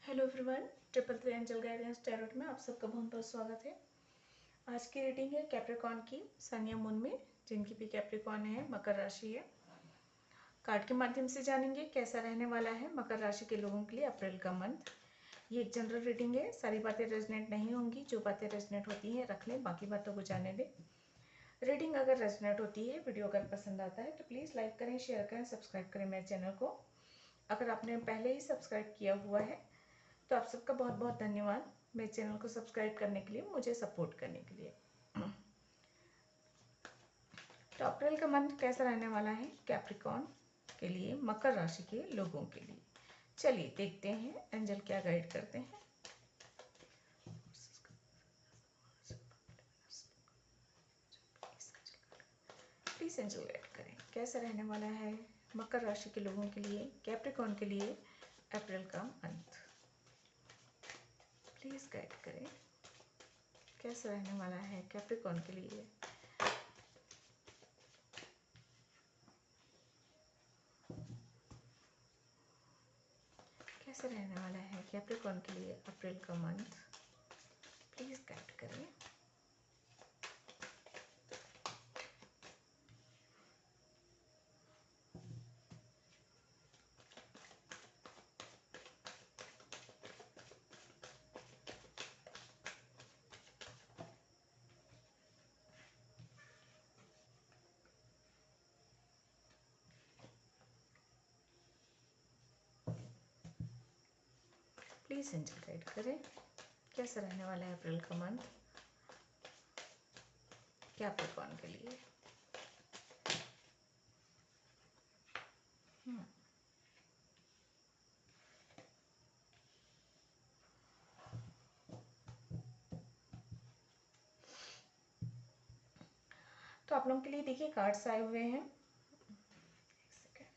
Hello everyone, triple three angel guidance tarot में आप सबका बहुत बहुत स्वागत है। आज की रीडिंग है कैप्रिकॉर्न की सन या मून में, जिनकी भी कैप्रिकॉर्न है, मकर राशि है। कार्ड के माध्यम से जानेंगे कैसा रहने वाला है मकर राशि के लोगों के लिए अप्रैल का मंथ। ये एक जनरल रीडिंग है, सारी बातें रेजनेट नहीं होंगी। जो बातें रेजनेट होती हैं रख लें, बाकी बातों को जाने दें। रीडिंग अगर रेजनेट होती है, वीडियो अगर पसंद आता है तो प्लीज़ लाइक करें, शेयर करें, सब्सक्राइब करें मेरे चैनल को। अगर आपने पहले ही सब्सक्राइब किया हुआ है तो आप सबका बहुत बहुत धन्यवाद मेरे चैनल को सब्सक्राइब करने के लिए, मुझे सपोर्ट करने के लिए। तो अप्रैल का मंथ कैसा रहने वाला है कैप्रिकॉर्न के लिए, मकर राशि के लोगों के लिए। चलिए देखते हैं एंजल क्या गाइड करते हैं। प्लीज एंजल गाइड करें कैसा रहने वाला है मकर राशि के लोगों के लिए, कैप्रिकॉर्न के लिए अप्रैल का मंथ। प्लीज गाइड करें कैसा रहने वाला है कैप्रिकॉर्न के लिए। कैसा रहने वाला है कैप्रिकॉर्न के लिए अप्रैल का मंथ, प्लीज गाइड करें। प्लीज एंजल गाइड करें कैसा रहने वाला है अप्रैल का मंथ कैप्रिकॉर्न के लिए। तो आप लोगों के लिए देखिए कार्ड्स आए हुए हैं। एक सेकेंड।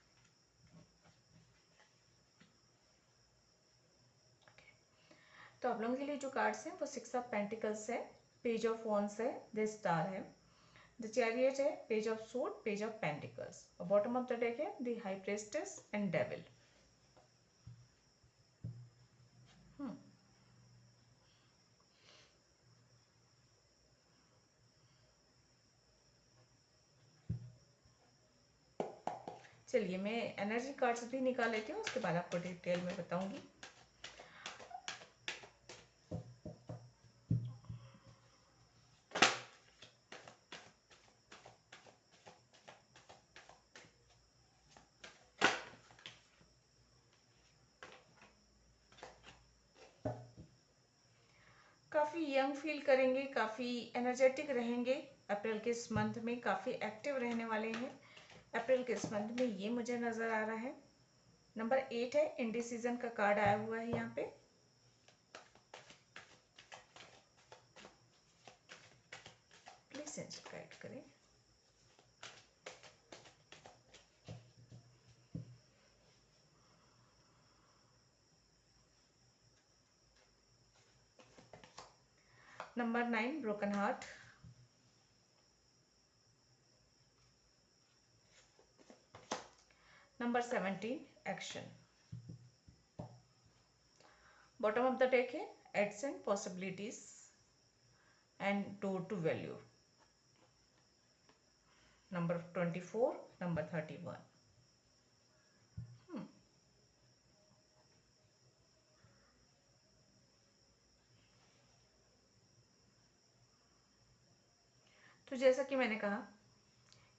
तो आप लोगों के लिए जो कार्ड्स हैं वो 6 ऑफ पेंटिकल्स है, पेज ऑफ वॉन्ड्स है, द स्टार है, द चैरियट है, page of suit, page of pentacles, और बॉटम ऑफ द डेक है the high priestess and devil. चलिए मैं एनर्जी कार्ड्स भी निकाल लेती हूँ, उसके बाद आपको डिटेल में बताऊंगी। काफ़ी यंग फील करेंगे, काफ़ी एनर्जेटिक रहेंगे अप्रैल के इस मंथ में, काफ़ी एक्टिव रहने वाले हैं अप्रैल के इस मंथ में, ये मुझे नज़र आ रहा है। नंबर 8 है, इंडिसीजन का कार्ड आया हुआ है यहाँ पे। प्लीज एंजल गाइड करें। Number 9 broken heart. Number 17 action. Bottom of the deck है aids and possibilities and door to value. Number 24, number 31। तो जैसा कि मैंने कहा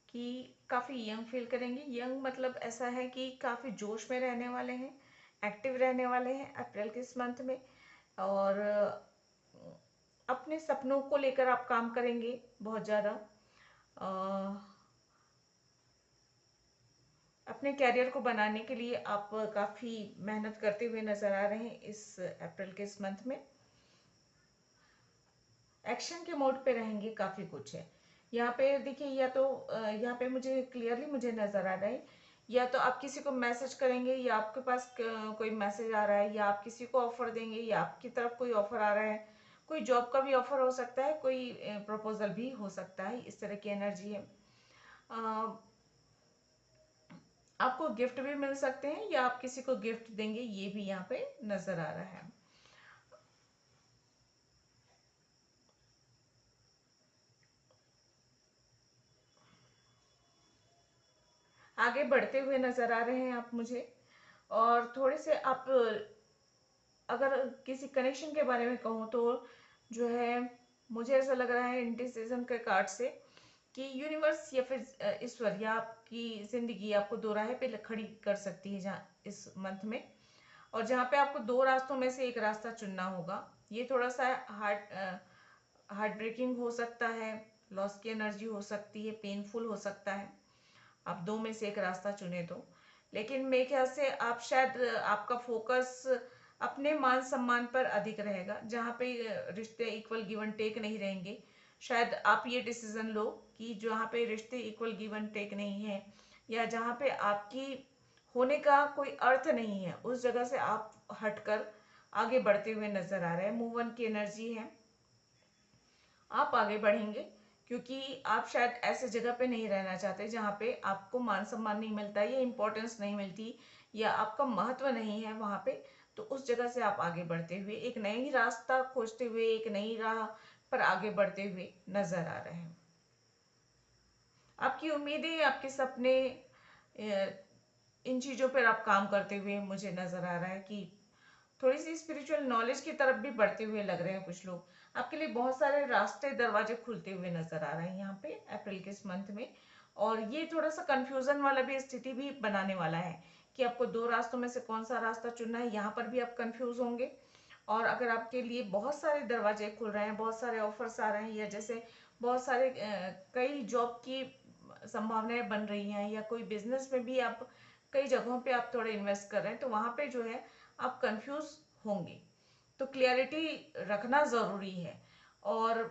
कि काफ़ी यंग फील करेंगे। यंग मतलब ऐसा है कि काफ़ी जोश में रहने वाले हैं, एक्टिव रहने वाले हैं अप्रैल के इस मंथ में, और अपने सपनों को लेकर आप काम करेंगे बहुत ज़्यादा। अपने कैरियर को बनाने के लिए आप काफ़ी मेहनत करते हुए नज़र आ रहे हैं इस अप्रैल के इस मंथ में। एक्शन के मोड पे रहेंगे, काफ़ी कुछ है यहाँ पे। देखिए या तो यहाँ पे मुझे क्लियरली मुझे नज़र आ रहा है, या तो आप किसी को मैसेज करेंगे, या आपके पास कोई मैसेज आ रहा है, या आप किसी को ऑफर देंगे, या आपकी तरफ कोई ऑफर आ रहा है। कोई जॉब का भी ऑफर हो सकता है, कोई प्रपोजल भी हो सकता है, इस तरह की एनर्जी है। आपको गिफ्ट भी मिल सकते हैं या आप किसी को गिफ्ट देंगे, ये भी यहाँ पे नजर आ रहा है। आगे बढ़ते हुए नजर आ रहे हैं आप मुझे। और थोड़े से आप, अगर किसी कनेक्शन के बारे में कहूँ तो जो है, मुझे ऐसा लग रहा है इंडिसिजन के कार्ड से कि यूनिवर्स या फिर ईश्वर या आपकी जिंदगी आपको दो राह पे खड़ी कर सकती है जहाँ इस मंथ में, और जहाँ पे आपको दो रास्तों में से एक रास्ता चुनना होगा। ये थोड़ा सा हार्ट ब्रेकिंग हो सकता है, लॉस की एनर्जी हो सकती है, पेनफुल हो सकता है, आप दो में से एक रास्ता चुने तो। लेकिन मेरे ख्याल से आप शायद, आपका फोकस अपने मान सम्मान पर अधिक रहेगा, जहाँ पे रिश्ते इक्वल गिव एंड टेक नहीं रहेंगे। शायद आप ये डिसीजन लो कि जहाँ पे रिश्ते इक्वल गिव एंड टेक नहीं है, या जहाँ पे आपकी होने का कोई अर्थ नहीं है, उस जगह से आप हटकर आगे बढ़ते हुए नजर आ रहे हैं। मूव ऑन की एनर्जी है, आप आगे बढ़ेंगे, क्योंकि आप शायद ऐसे जगह पे नहीं रहना चाहते जहाँ पे आपको मान सम्मान नहीं मिलता, या इम्पोर्टेंस नहीं मिलती, या आपका महत्व नहीं है वहाँ पे। तो उस जगह से आप आगे बढ़ते हुए एक नई रास्ता खोजते हुए, एक नई राह पर आगे बढ़ते हुए नजर आ रहे हैं। आपकी उम्मीदें, आपके सपने, इन चीजों पर आप काम करते हुए मुझे नजर आ रहा है कि थोड़ी सी स्पिरिचुअल नॉलेज की तरफ भी बढ़ते हुए लग रहे हैं कुछ लोग। आपके लिए बहुत सारे रास्ते, दरवाजे खुलते हुए नजर आ रहे हैं यहाँ पे अप्रैल के इस मंथ में। और ये थोड़ा सा कंफ्यूजन वाला भी स्थिति भी बनाने वाला है कि आपको दो रास्तों में से कौन सा रास्ता चुनना है, यहाँ पर भी आप कंफ्यूज होंगे। और अगर आपके लिए बहुत सारे दरवाजे खुल रहे हैं, बहुत सारे ऑफर्स आ रहे हैं, या जैसे बहुत सारे कई जॉब की संभावनाएं बन रही हैं, या कोई बिजनेस में भी आप कई जगहों पे आप थोड़े इन्वेस्ट कर रहे हैं, तो वहां पे जो है आप कंफ्यूज होंगे। तो क्लियरिटी रखना जरूरी है। और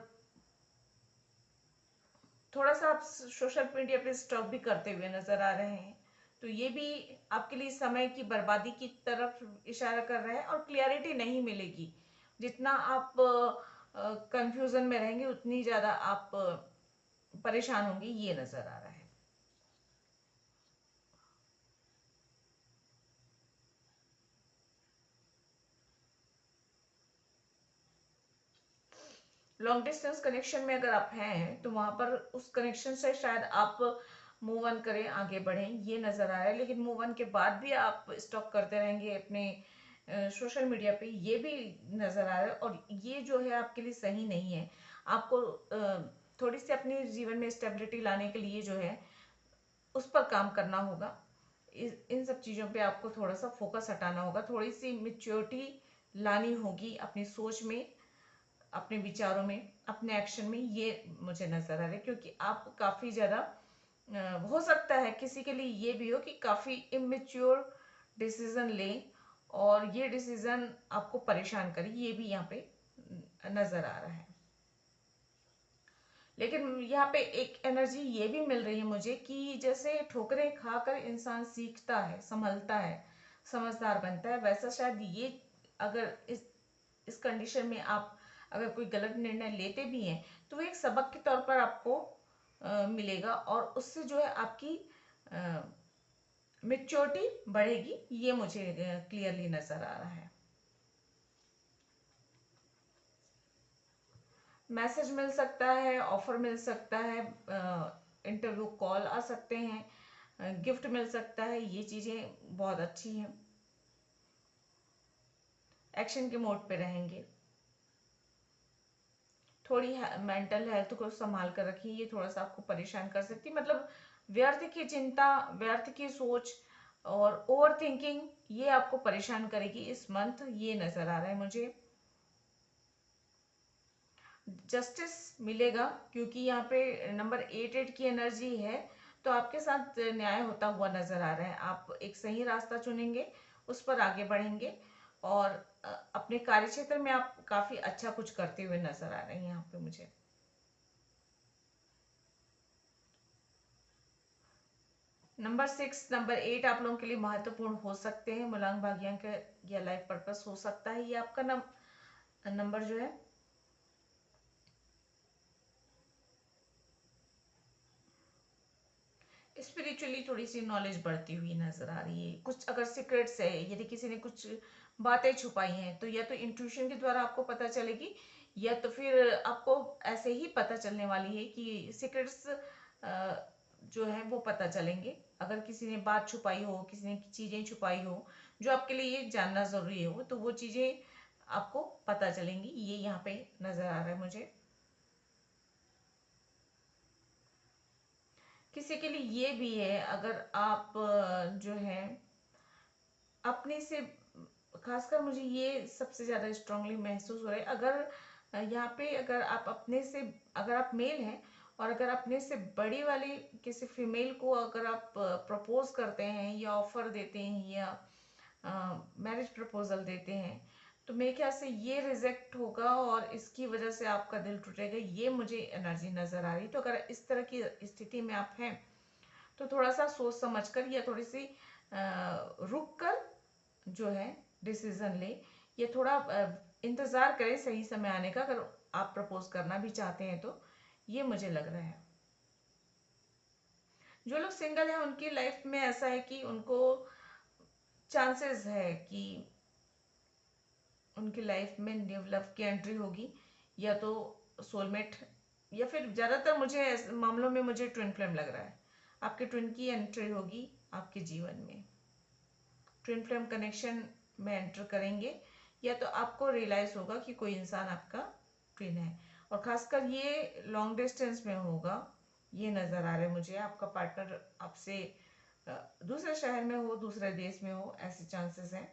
थोड़ा सा आप सोशल मीडिया पे स्टॉक भी करते हुए नजर आ रहे हैं, तो ये भी आपके लिए समय की बर्बादी की तरफ इशारा कर रहा है, और क्लियरिटी नहीं मिलेगी। जितना आप कंफ्यूजन में रहेंगे, उतनी ज्यादा आप परेशान होंगे, ये नजर आ रहा है। लॉन्ग डिस्टेंस कनेक्शन में अगर आप हैं तो वहां पर उस कनेक्शन से शायद आप मूव ऑन करें, आगे बढ़ें, ये नजर आ रहा है। लेकिन मूव ऑन के बाद भी आप स्टॉक करते रहेंगे अपने सोशल मीडिया पे, ये भी नजर आ रहा है। और ये जो है आपके लिए सही नहीं है। आपको थोड़ी सी अपने जीवन में स्टेबिलिटी लाने के लिए जो है उस पर काम करना होगा। इन सब चीजों पे आपको थोड़ा सा फोकस हटाना होगा, थोड़ी सी मेच्योरिटी लानी होगी अपनी सोच में, अपने विचारों में, अपने एक्शन में, ये मुझे नजर आ रहा है। क्योंकि आप काफी ज्यादा, हो सकता है किसी के लिए ये भी हो कि काफी इमेच्योर डिसीजन लें, और ये डिसीजन आपको परेशान करे, ये भी यहाँ पे नजर आ रहा है। लेकिन यहाँ पे एक एनर्जी ये भी मिल रही है मुझे कि जैसे ठोकरें खाकर इंसान सीखता है, संभलता है, समझदार बनता है, वैसा शायद ये, अगर इस कंडीशन में आप अगर कोई गलत निर्णय लेते भी हैं, तो वो एक सबक के तौर पर आपको मिलेगा, और उससे जो है आपकी मेच्योरिटी बढ़ेगी, ये मुझे क्लियरली नजर आ रहा है। मैसेज मिल सकता है, ऑफर मिल सकता है, इंटरव्यू कॉल आ सकते हैं, गिफ्ट मिल सकता है, ये चीजें बहुत अच्छी हैं। एक्शन के मोड पे रहेंगे। थोड़ी मेंटल हेल्थ को संभाल कर रखिए, ये थोड़ा सा आपको परेशान कर सकती है। मतलब व्यर्थ की चिंता, व्यर्थ की सोच और ओवर थिंकिंग, ये आपको परेशान करेगी इस मंथ, ये नजर आ रहा है मुझे। जस्टिस मिलेगा, क्योंकि यहाँ पे नंबर 8 की एनर्जी है, तो आपके साथ न्याय होता हुआ नजर आ रहा है। आप एक सही रास्ता चुनेंगे, उस पर आगे बढ़ेंगे, और अपने कार्य क्षेत्र में आप काफी अच्छा कुछ करते हुए नजर आ रहे हैं यहाँ पे मुझे। नंबर 6, नंबर 8 आप लोगों के लिए महत्वपूर्ण हो सकते हैं, मूलांक भाग्यांक या लाइफ पर्पस हो सकता है। ये आपका नंबर जो है, स्पिरिचुअली थोड़ी सी नॉलेज बढ़ती हुई नजर आ रही है। कुछ अगर सीक्रेट्स है, यदि किसी ने कुछ बातें छुपाई हैं, तो या तो इंट्यूशन के द्वारा आपको पता चलेगी, या तो फिर आपको ऐसे ही पता चलने वाली है कि सीक्रेट्स जो है वो पता चलेंगे। अगर किसी ने बात छुपाई हो, किसी ने चीजें छुपाई हो जो आपके लिए जानना जरूरी हो, तो वो चीजें आपको पता चलेंगी। ये यहाँ पे नजर आ रहा है मुझे। किसी के लिए ये भी है, अगर आप जो है अपने से, खासकर मुझे ये सबसे ज्यादा स्ट्रांगली महसूस हो रहा है, अगर यहाँ पे अगर आप अपने से, अगर आप मेल हैं और अगर अपने से बड़ी वाली किसी फीमेल को अगर आप प्रपोज करते हैं या ऑफर देते हैं या मैरिज प्रपोजल देते हैं, तो मेरे ख्याल से ये रिजेक्ट होगा और इसकी वजह से आपका दिल टूटेगा। ये मुझे एनर्जी नजर आ रही। तो अगर इस तरह की स्थिति में आप हैं, तो थोड़ा सा सोच समझ कर या थोड़ी सी रुक कर जो है डिसीजन ले, या थोड़ा इंतजार करें सही समय आने का, अगर आप प्रपोज करना भी चाहते हैं तो। ये मुझे लग रहा है। जो लोग सिंगल हैं उनकी लाइफ में ऐसा है कि उनको चांसेस है कि उनकी लाइफ में न्यू लव की एंट्री होगी, या तो सोलमेट, या फिर ज्यादातर मुझे ऐसे मामलों में मुझे ट्विन फ्लेम लग रहा है। आपके ट्विन की एंट्री होगी आपके जीवन में। ट्विन फ्लेम कनेक्शन में एंटर करेंगे, या तो आपको रियलाइज होगा कि कोई इंसान आपका ट्विन है, और खासकर ये लॉन्ग डिस्टेंस में होगा। ये नजर आ रहा है मुझे, आपका पार्टनर आपसे दूसरे शहर में हो, दूसरे देश में हो, ऐसे चांसेस हैं।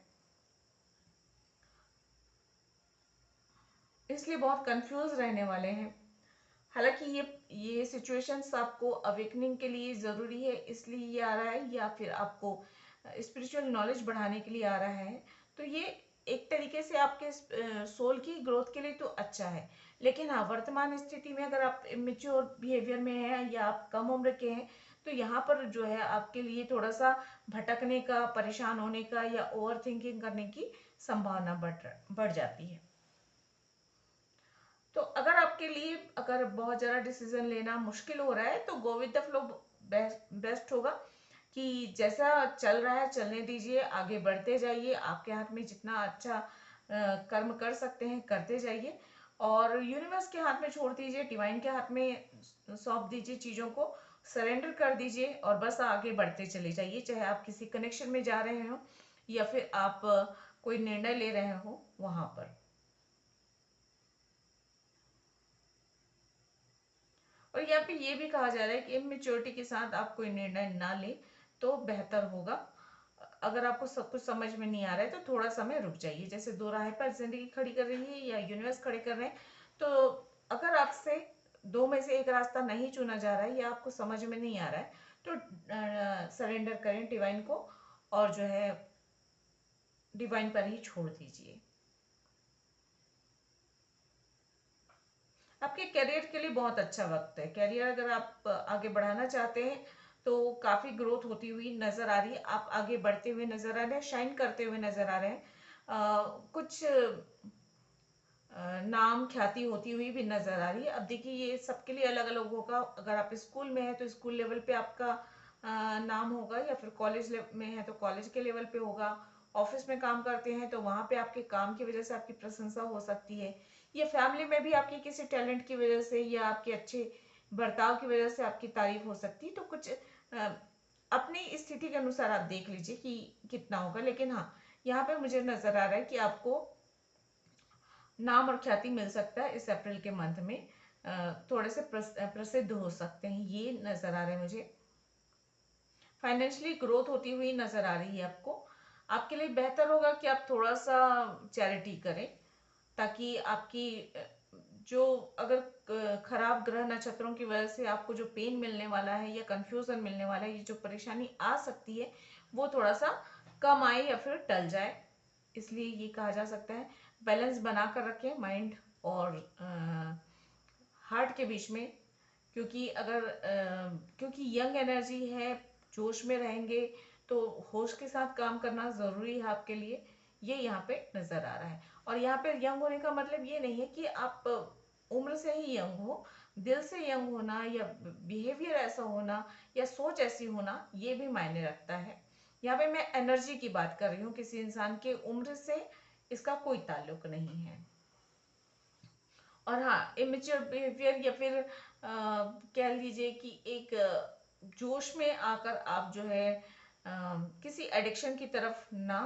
इसलिए बहुत कंफ्यूज रहने वाले हैं। हालांकि ये सिचुएशंस आपको अवेकनिंग के लिए ज़रूरी है, इसलिए ये आ रहा है, या फिर आपको स्पिरिचुअल नॉलेज बढ़ाने के लिए आ रहा है। तो ये एक तरीके से आपके सोल की ग्रोथ के लिए तो अच्छा है। लेकिन हाँ, वर्तमान स्थिति में अगर आप इमेच्योर बिहेवियर में हैं या आप कम उम्र के हैं, तो यहाँ पर जो है आपके लिए थोड़ा सा भटकने का, परेशान होने का या ओवर थिंकिंग करने की संभावना बढ़ जाती है। तो अगर आपके लिए अगर बहुत ज़्यादा डिसीजन लेना मुश्किल हो रहा है, तो go with the flow best होगा। कि जैसा चल रहा है चलने दीजिए, आगे बढ़ते जाइए। आपके हाथ में जितना अच्छा कर्म कर सकते हैं करते जाइए, और यूनिवर्स के हाथ में छोड़ दीजिए, डिवाइन के हाथ में सौंप दीजिए चीज़ों को, सरेंडर कर दीजिए, और बस आगे बढ़ते चले जाइए। चाहे आप किसी कनेक्शन में जा रहे हो या फिर आप कोई निर्णय ले रहे हो वहां पर। और यहाँ पे ये भी कहा जा रहा है कि इमेच्योरिटी के साथ आप कोई निर्णय ना ले तो बेहतर होगा। अगर आपको सब कुछ समझ में नहीं आ रहा है तो थोड़ा समय रुक जाइए। जैसे दो राह पर जिंदगी खड़ी कर रही है या यूनिवर्स खड़े कर रहे हैं, तो अगर आपसे दो में से एक रास्ता नहीं चुना जा रहा है या आपको समझ में नहीं आ रहा है, तो सरेंडर करें डिवाइन को, और जो है डिवाइन पर ही छोड़ दीजिए। आपके करियर के लिए बहुत अच्छा वक्त है। करियर अगर आप आगे बढ़ाना चाहते हैं तो काफी ग्रोथ होती हुई नजर आ रही है। आप आगे बढ़ते हुए नजर आ रहे हैं, शाइन करते हुए नजर आ रहे हैं। कुछ नाम ख्याति होती हुई भी नजर आ रही है। अब देखिए, ये सबके लिए अलग अलग होगा। अगर आप स्कूल में हैं तो स्कूल लेवल पे आपका नाम होगा, या फिर कॉलेज में है तो कॉलेज के लेवल पे होगा। ऑफिस में काम करते हैं तो वहां पे आपके काम की वजह से आपकी प्रशंसा हो सकती है, या फैमिली में भी आपके किसी टैलेंट की वजह से या आपके अच्छे बर्ताव की वजह से आपकी तारीफ हो सकती है। तो कुछ अपनी स्थिति के अनुसार आप देख लीजिए कि कितना होगा। लेकिन हाँ, यहाँ पे मुझे नजर आ रहा है कि आपको नाम और ख्याति मिल सकता है इस अप्रैल के मंथ में। थोड़े से प्रसिद्ध हो सकते हैं, ये नजर आ रहा है मुझे। फाइनेंशियली ग्रोथ होती हुई नजर आ रही है आपको। आपके लिए बेहतर होगा कि आप थोड़ा सा चैरिटी करें, ताकि आपकी जो अगर खराब ग्रह नक्षत्रों की वजह से आपको जो पेन मिलने वाला है या कंफ्यूजन मिलने वाला है, ये जो परेशानी आ सकती है, वो थोड़ा सा कम आए या फिर टल जाए। इसलिए ये कहा जा सकता है बैलेंस बना कर रखें माइंड और हार्ट के बीच में। क्योंकि क्योंकि यंग एनर्जी है, जोश में रहेंगे, तो होश के साथ काम करना जरूरी है आपके लिए। ये यहाँ पे नजर आ रहा है। और यहाँ पे यंग होने का मतलब ये नहीं है कि आप उम्र से ही यंग हो, दिल से यंग होना या बिहेवियर ऐसा होना या सोच ऐसी होना, ये भी मायने रखता है। यहाँ पे मैं एनर्जी की बात कर रही हूँ, किसी इंसान के उम्र से इसका कोई ताल्लुक नहीं है। और हाँ, इमेच्योर बिहेवियर या फिर कह लीजिए कि एक जोश में आकर आप जो है किसी एडिक्शन की तरफ ना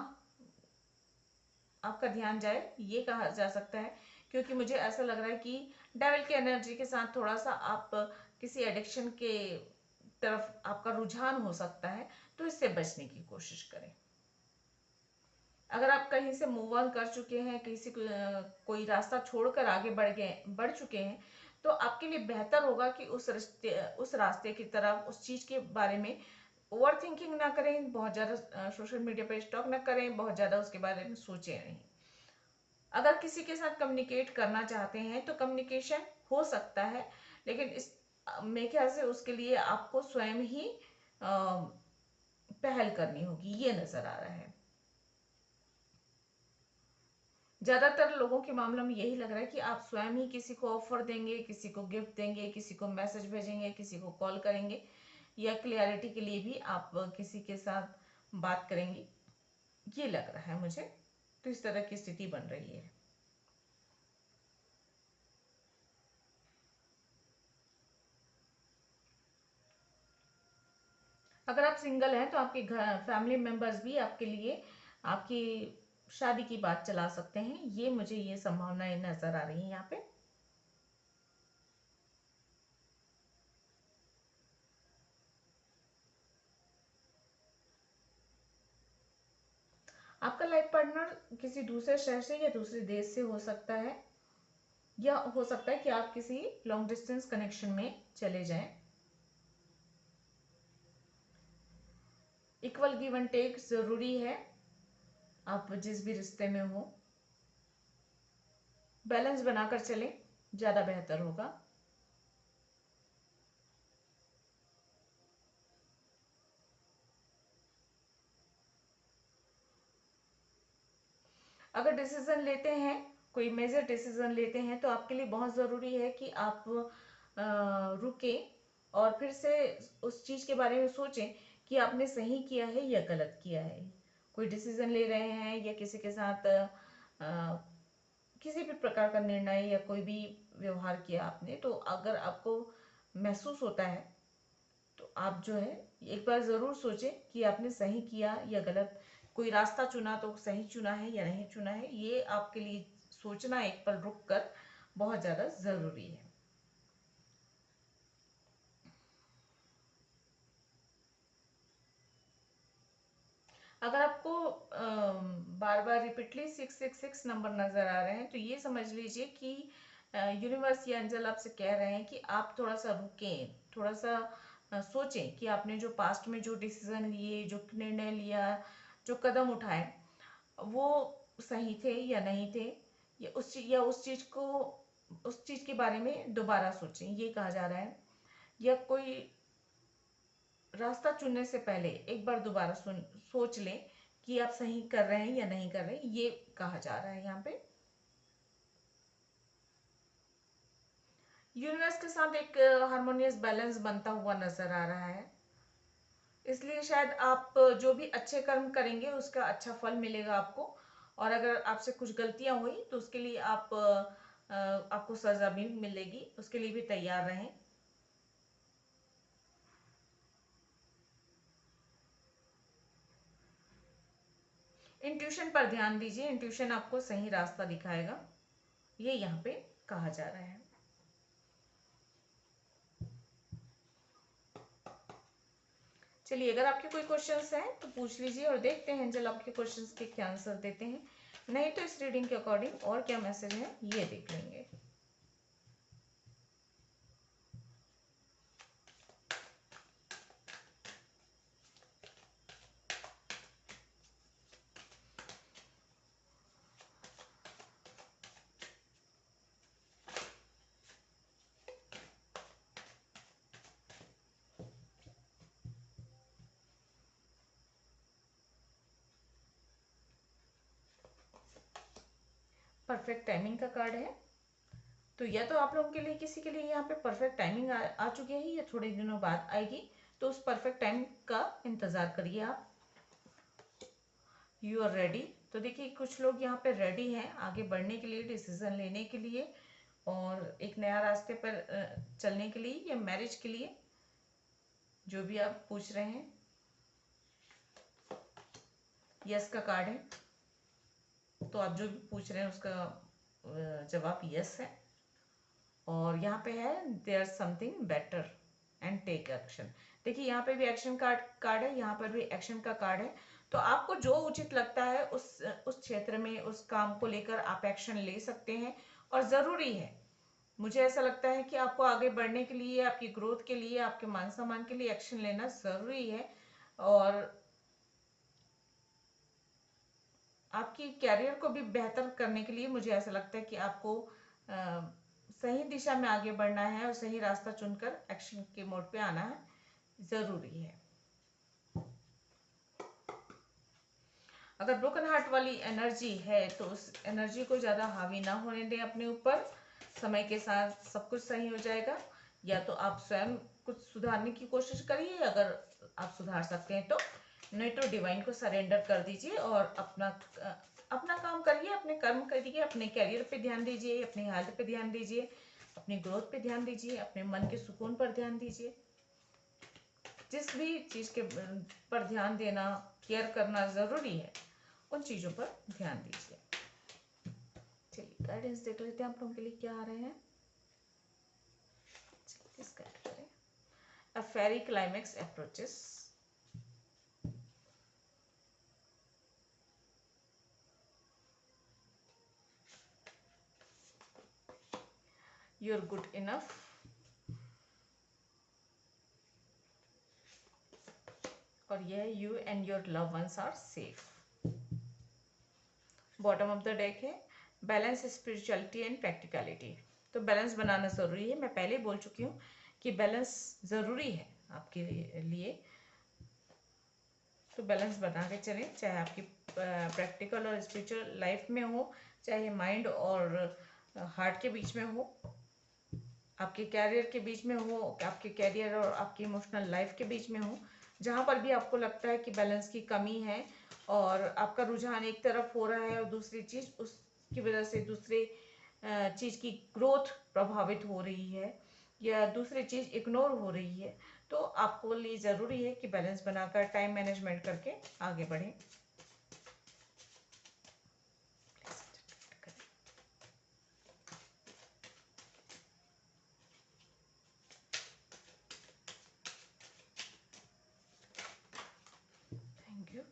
आपका ध्यान जाए, ये कहा जा सकता है। क्योंकि मुझे ऐसा लग रहा है कि डेविल की एनर्जी के साथ थोड़ा सा आप किसी एडिक्शन के तरफ आपका रुझान हो सकता है, तो इससे बचने की कोशिश करें। अगर आप कहीं से मूव ऑन कर चुके हैं, किसी कोई रास्ता छोड़कर आगे बढ़ चुके हैं, तो आपके लिए बेहतर होगा कि उस रास्ते की तरफ, उस चीज के बारे में ओवर थिंकिंग ना करें, बहुत ज्यादा सोशल मीडिया पर स्टॉक ना करें, बहुत ज्यादा उसके बारे में सोचें नहीं। अगर किसी के साथ कम्युनिकेट करना चाहते हैं तो कम्युनिकेशन हो सकता है, लेकिन इस मेरे ख्याल से उसके लिए आपको स्वयं ही पहल करनी होगी, ये नजर आ रहा है। ज्यादातर लोगों के मामले में यही लग रहा है कि आप स्वयं ही किसी को ऑफर देंगे, किसी को गिफ्ट देंगे, किसी को मैसेज भेजेंगे, किसी को कॉल करेंगे, या क्लियरिटी के लिए भी आप किसी के साथ बात करेंगे, ये लग रहा है मुझे। तो इस तरह की स्थिति बन रही है। अगर आप सिंगल हैं तो आपके घर फैमिली मेंबर्स भी आपके लिए आपकी शादी की बात चला सकते हैं, ये मुझे ये संभावनाएं नजर आ रही है यहाँ पे। आपका लाइफ पार्टनर किसी दूसरे शहर से या दूसरे देश से हो सकता है, या हो सकता है कि आप किसी लॉन्ग डिस्टेंस कनेक्शन में चले जाएं। इक्वल गिव एंड टेक जरूरी है, आप जिस भी रिश्ते में हो बैलेंस बनाकर चलें, ज्यादा बेहतर होगा। अगर डिसीजन लेते हैं, कोई मेजर डिसीजन लेते हैं, तो आपके लिए बहुत ज़रूरी है कि आप रुके और फिर से उस चीज़ के बारे में सोचें कि आपने सही किया है या गलत किया है। कोई डिसीजन ले रहे हैं या किसी के साथ किसी भी प्रकार का निर्णय या कोई भी व्यवहार किया आपने, तो अगर आपको महसूस होता है तो आप जो है एक बार ज़रूर सोचें कि आपने सही किया या गलत, कोई रास्ता चुना तो सही चुना है या नहीं चुना है, ये आपके लिए सोचना एक पल रुक कर बहुत ज़्यादा ज़रूरी है। अगर आपको बार बार रिपीटली 666 नंबर नज़र आ रहे हैं, तो ये समझ लीजिए कि यूनिवर्स या एंजल आपसे कह रहे हैं कि आप थोड़ा सा रुकें, थोड़ा सा सोचें कि आपने जो पास्ट में जो डिसीजन लिए, जो निर्णय लिया, जो कदम उठाए, वो सही थे या नहीं थे, या उस चीज के बारे में दोबारा सोचें, ये कहा जा रहा है। या कोई रास्ता चुनने से पहले एक बार दोबारा सोच लें कि आप सही कर रहे हैं या नहीं कर रहे हैं, ये कहा जा रहा है यहाँ पे। यूनिवर्स के साथ एक हार्मोनियस बैलेंस बनता हुआ नजर आ रहा है, इसलिए शायद आप जो भी अच्छे कर्म करेंगे उसका अच्छा फल मिलेगा आपको। और अगर आपसे कुछ गलतियां हुई तो उसके लिए आपको सजा भी मिलेगी, उसके लिए भी तैयार रहें। इंट्यूशन पर ध्यान दीजिए, इंट्यूशन आपको सही रास्ता दिखाएगा, ये यहाँ पे कहा जा रहा है। चलिए, अगर आपके कोई क्वेश्चंस हैं तो पूछ लीजिए और देखते हैं एंजल आपके क्वेश्चंस के क्या आंसर देते हैं। नहीं तो इस रीडिंग के अकॉर्डिंग और क्या मैसेज है ये देख लेंगे। परफेक्ट टाइमिंग का कार्ड है, तो या तो आप लोगों के लिए किसी के लिए यहाँ पे परफेक्ट टाइमिंग आ चुकी है या थोड़े दिनों बाद आएगी, तो उस परफेक्ट टाइम का इंतज़ार करिए आप। You are ready. तो देखिए कुछ लोग यहाँ पे रेडी हैं आगे बढ़ने के लिए, डिसीजन लेने के लिए और एक नया रास्ते पर चलने के लिए या मैरिज के लिए, जो भी आप पूछ रहे हैं। यस का कार्ड है, तो आप जो भी पूछ रहे हैं उसका जवाब यस है। और यहाँ पे है there something better and take action. देखिए यहाँ पे भी एक्शन कार्ड है, यहाँ पर भी एक्शन का कार्ड है। तो आपको जो उचित लगता है उस क्षेत्र में, उस काम को लेकर आप एक्शन ले सकते हैं। और ज़रूरी है, मुझे ऐसा लगता है कि आपको आगे बढ़ने के लिए, आपकी ग्रोथ के लिए, आपके मान सम्मान के लिए एक्शन लेना ज़रूरी है। और आपकी कैरियर को भी बेहतर करने के लिए मुझे ऐसा लगता है कि आपको सही दिशा में आगे बढ़ना है और सही रास्ता चुनकर एक्शन के मोड पे आना है, ज़रूरी है। अगर ब्रोकन हार्ट वाली एनर्जी है तो उस एनर्जी को ज़्यादा हावी ना होने दें अपने ऊपर। समय के साथ सब कुछ सही हो जाएगा। या तो आप स्वयं कुछ सुधारने की कोशिश करिए, अगर आप सुधार सकते हैं तो, नहीं तो डिवाइन को सरेंडर कर दीजिए और अपना काम करिए, अपने कर्म करिए, अपने कैरियर पे ध्यान दीजिए, अपनी हेल्थ पे ध्यान दीजिए, अपनी ग्रोथ पे ध्यान दीजिए, अपने मन के सुकून पर ध्यान दीजिए। जिस भी चीज़ के पर ध्यान देना, केयर करना ज़रूरी है, उन चीज़ों पर ध्यान दीजिए। चलिए गाइडेंस देख लेते हैं आप लोगों के लिए क्या आ रहे हैं। A fairy climax approaches. You're good enough. और यह you and your loved ones are safe. Bottom of the deck है बैलेंस, स्पिरिचुअलिटी एंड प्रैक्टिकलिटी। तो बैलेंस बनाना ज़रूरी है। मैं पहले बोल चुकी हूँ कि बैलेंस ज़रूरी है आपके लिए। तो बैलेंस बना के चलें, चाहे आपकी प्रैक्टिकल और स्पिरिचुअल लाइफ में हो, चाहे माइंड और हार्ट के बीच में हो, आपके कैरियर के बीच में हो, आपके कैरियर और आपकी इमोशनल लाइफ के बीच में हो। जहाँ पर भी आपको लगता है कि बैलेंस की कमी है और आपका रुझान एक तरफ हो रहा है और दूसरी चीज़, उसकी वजह से दूसरे चीज़ की ग्रोथ प्रभावित हो रही है या दूसरी चीज़ इग्नोर हो रही है, तो आपको लिए ज़रूरी है कि बैलेंस बनाकर टाइम मैनेजमेंट करके आगे बढ़ें। Thank you.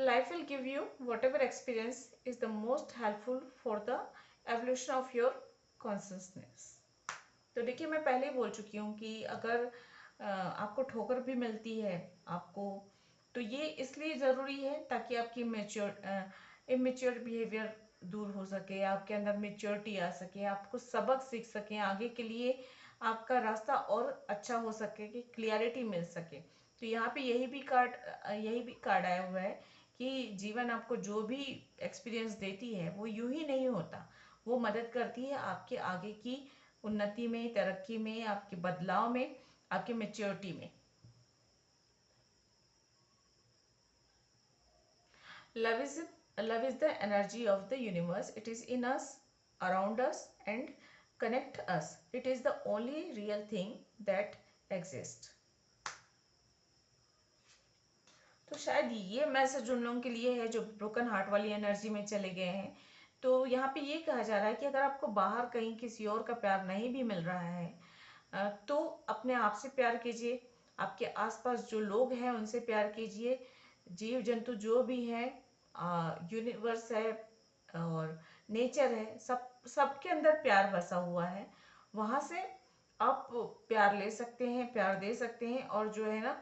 Life will give you whatever experience is the most helpful for the evolution of your consciousness. तो देखिए मैं पहले ही बोल चुकी हूँ कि अगर आपको ठोकर भी मिलती है आपको, तो ये इसलिए ज़रूरी है ताकि आपकी इमेच्योर बिहेवियर दूर हो सके, आपके अंदर मेच्योरिटी आ सके, आपको सबक सीख सकें, आगे के लिए आपका रास्ता और अच्छा हो सके, कि क्लियरिटी मिल सके। तो यहाँ पे यही भी कार्ड आया हुआ है कि जीवन आपको जो भी एक्सपीरियंस देती है वो यूं ही नहीं होता, वो मदद करती है आपके आगे की उन्नति में, तरक्की में, आपके बदलाव में, आपकी मेच्योरिटी में। Love is the energy of the universe. It is in us, around us and connect us. It is the only real thing that exist. तो शायद ये मैसेज उन लोगों के लिए है जो ब्रोकन हार्ट वाली एनर्जी में चले गए हैं। तो यहाँ पे ये कहा जा रहा है कि अगर आपको बाहर कहीं किसी और का प्यार नहीं भी मिल रहा है तो अपने आप से प्यार कीजिए, आपके आसपास जो लोग हैं उनसे प्यार कीजिए, जीव जंतु जो भी हैं, यूनिवर्स है और नेचर है, सबके अंदर प्यार बसा हुआ है। वहाँ से आप प्यार ले सकते हैं, प्यार दे सकते हैं। और जो है ना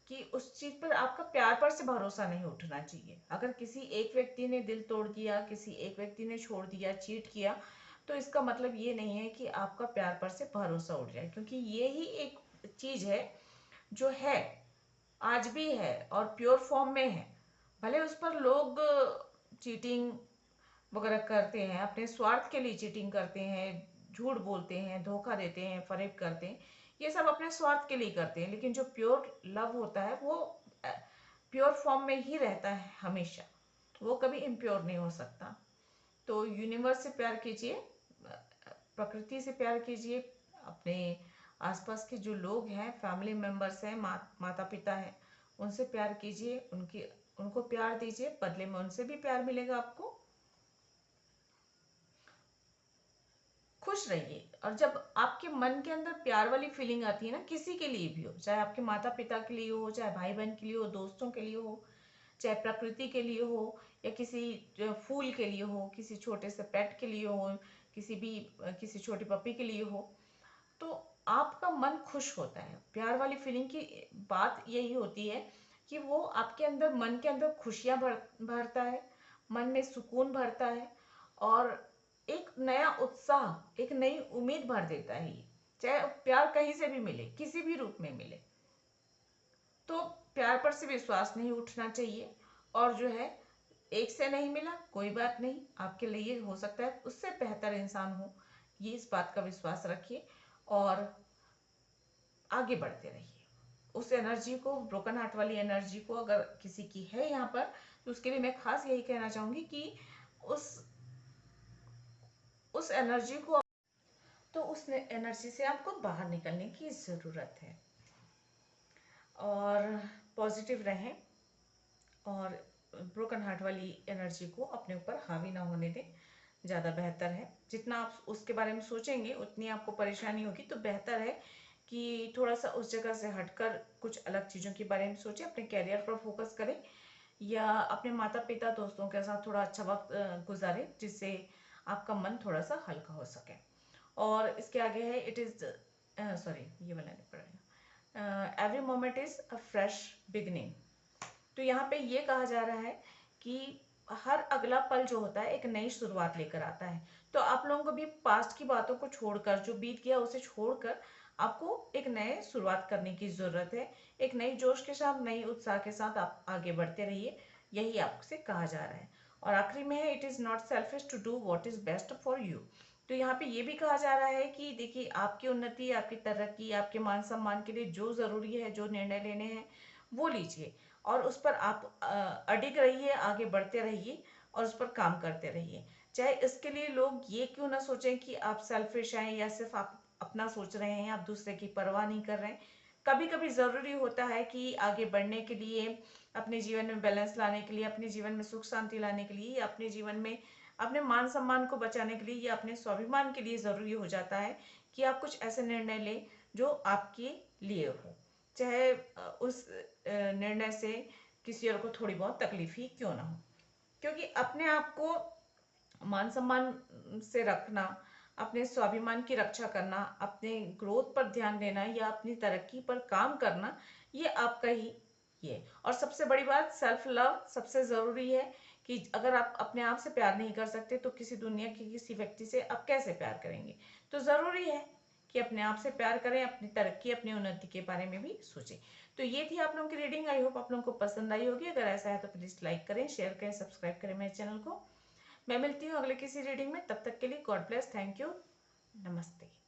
कि उस चीज़ पर आपका प्यार पर से भरोसा नहीं उठना चाहिए। अगर किसी एक व्यक्ति ने दिल तोड़ दिया, किसी एक व्यक्ति ने छोड़ दिया, चीट किया, तो इसका मतलब ये नहीं है कि आपका प्यार पर से भरोसा उठ जाए, क्योंकि ये ही एक चीज है जो है, आज भी है और प्योर फॉर्म में है। भले उस पर लोग चीटिंग वगैरह करते हैं, अपने स्वार्थ के लिए चीटिंग करते हैं, झूठ बोलते हैं, धोखा देते हैं, फरेब करते हैं, ये सब अपने स्वार्थ के लिए करते हैं। लेकिन जो प्योर लव होता है वो प्योर फॉर्म में ही रहता है हमेशा, वो कभी इम्प्योर नहीं हो सकता। तो यूनिवर्स से प्यार कीजिए, प्रकृति से प्यार कीजिए, अपने आसपास के जो लोग हैं, फैमिली मेंबर्स हैं, माता पिता हैं, उनसे प्यार कीजिए, उनको प्यार दीजिए, बदले में उनसे भी प्यार मिलेगा आपको। खुश रहिए। और जब आपके मन के अंदर प्यार वाली फीलिंग आती है ना, किसी के लिए भी हो, चाहे आपके माता पिता के लिए हो, चाहे भाई बहन के लिए हो, दोस्तों के लिए हो, चाहे प्रकृति के लिए हो, या किसी फूल के लिए हो, किसी छोटे से पेट के लिए हो, किसी छोटी पपी के लिए हो, तो आपका मन खुश होता है। प्यार वाली फीलिंग की बात यही होती है कि वो आपके अंदर, मन के अंदर खुशियां भरता है, मन में सुकून भरता है, और एक नया उत्साह, एक नई उम्मीद भर देता है ये। चाहे प्यार कहीं से भी मिले, किसी भी रूप में मिले, तो प्यार पर से विश्वास नहीं उठना चाहिए। और जो है, एक से नहीं मिला कोई बात नहीं, आपके लिए हो सकता है उससे बेहतर इंसान हो, ये इस बात का विश्वास रखिए और आगे बढ़ते रहिए। उस एनर्जी को, ब्रोकन हार्ट वाली एनर्जी को अगर किसी की है यहाँ पर, तो उसके लिए मैं खास यही कहना चाहूंगी कि उस उस एनर्जी को, तो उस एनर्जी से आपको बाहर निकलने की ज़रूरत है। और पॉजिटिव रहें, और ब्रोकन हार्ट वाली एनर्जी को अपने ऊपर हावी ना होने दें, ज़्यादा बेहतर है। जितना आप उसके बारे में सोचेंगे उतनी आपको परेशानी होगी। तो बेहतर है कि थोड़ा सा उस जगह से हटकर कुछ अलग चीज़ों के बारे में सोचें, अपने कैरियर पर फोकस करें, या अपने माता पिता दोस्तों के साथ थोड़ा अच्छा वक्त गुजारें, जिससे आपका मन थोड़ा सा हल्का हो सके। और इसके आगे है, इट इज़ सॉरी, ये वाला नहीं पड़ेगा, every moment is a fresh beginning. तो यहाँ पे ये कहा जा रहा है कि हर अगला पल जो होता है एक नई शुरुआत लेकर आता है। तो आप लोगों को भी पास्ट की बातों को छोड़कर, जो बीत गया उसे छोड़कर, आपको एक नए शुरुआत करने की जरूरत है। एक नई जोश के साथ, नई उत्साह के साथ आप आगे बढ़ते रहिए, यही आपसे कहा जा रहा है। और आखिरी में है, it is not selfish to do what is best for you. तो यहाँ पे ये भी कहा जा रहा है कि देखिए, आपकी उन्नति, आपकी तरक्की, आपके मान सम्मान के लिए जो जरूरी है, जो निर्णय लेने हैं, वो लीजिए, और उस पर आप अडिग रहिए, आगे बढ़ते रहिए, और उस पर काम करते रहिए। चाहे इसके लिए लोग ये क्यों ना सोचें कि आप सेल्फिश हैं, या सिर्फ आप अपना सोच रहे हैं, आप दूसरे की परवाह नहीं कर रहे हैं। कभी कभी जरूरी होता है कि आगे बढ़ने के लिए, अपने जीवन में बैलेंस लाने के लिए, अपने जीवन में सुख शांति लाने के लिए, या अपने जीवन में अपने मान सम्मान को बचाने के लिए, या अपने स्वाभिमान के लिए जरूरी हो जाता है कि आप कुछ ऐसे निर्णय लें जो आपके लिए हो, चाहे उस निर्णय से किसी और को थोड़ी बहुत तकलीफ ही क्यों ना हो। क्योंकि अपने आप को मान सम्मान से रखना, अपने स्वाभिमान की रक्षा करना, अपने ग्रोथ पर ध्यान देना, या अपनी तरक्की पर काम करना, ये आपका ही ये। और सबसे बड़ी बात, सेल्फ लव सबसे जरूरी है। कि अगर आप अपने आप से प्यार नहीं कर सकते, तो किसी दुनिया के किसी व्यक्ति से आप कैसे प्यार करेंगे। तो जरूरी है कि अपने आप से प्यार करें, अपनी तरक्की, अपनी उन्नति के बारे में भी सोचें। तो ये थी आप लोगों की रीडिंग। आई होप आप लोगों को पसंद आई होगी। अगर ऐसा है तो प्लीज लाइक करें, शेयर करें, सब्सक्राइब करें मेरे चैनल को। मैं मिलती हूँ अगले किसी रीडिंग में, तब तक के लिए गॉड ब्लेस, थैंक यू, नमस्ते।